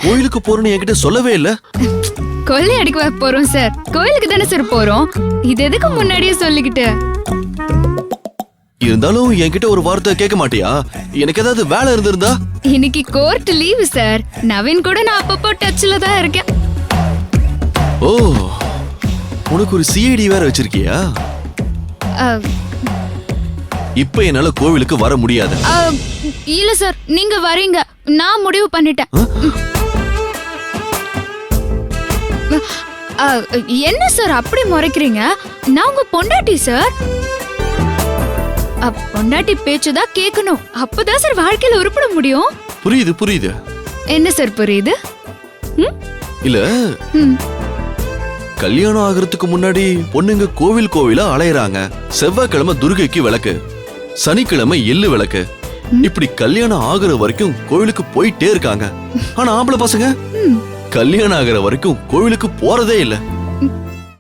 கோயிலுக்கு போறேன்னு என்கிட்ட சொல்லவே இல்ல. கொள்ளை அடிக்க போறோம் சார். கோயிலுக்கு தானே சார் போறோம். இது எதுக்கு முன்னாடியே சொல்லிக்கிட்டு? இருந்தாலும் என்கிட்ட ஒரு வார்த்தை கேட்க மாட்டியா? எனக்கு ஏதாவது வேலை இருந்திருந்தா? இன்னைக்கு கோர்ட் லீவு சார். நவீன் கூட நான் அப்பப்போ டச்ல தான் இருக்கேன். ஓ, உனக்கு ஒரு சிஐடி வேற வச்சிருக்கியா? இப்ப என்னால கோவிலுக்கு வர முடியாது. இல்ல சார், நீங்க வரீங்க. நான் முடிவு பண்ணிட்டேன். என்ன சார் அப்படி முறைக்கிறீங்க? நான் உங்க பொண்டாட்டி சார். பொண்டாட்டி பேச்சுதான் கேட்கணும். அப்பதான் சார் வாழ்க்கையில உருப்பட முடியும். புரியுது புரியுது. என்ன சார் புரியுது? இல்ல, கல்யாணம் ஆகிறதுக்கு முன்னாடி பொண்ணுங்க கோவில் கோவிலா அலையறாங்க. செவ்வாய்க்கிழமை துர்கைக்கு விளக்கு, சனிக்கிழமை எள்ளு விளக்கு, இப்படி கல்யாணம் ஆகுற வரைக்கும் கோவிலுக்கு போயிட்டே இருக்காங்க. ஆனா ஆம்பளை பசங்க கல்யாணம் ஆகுற வரைக்கும் கோவிலுக்கு போறதே இல்ல.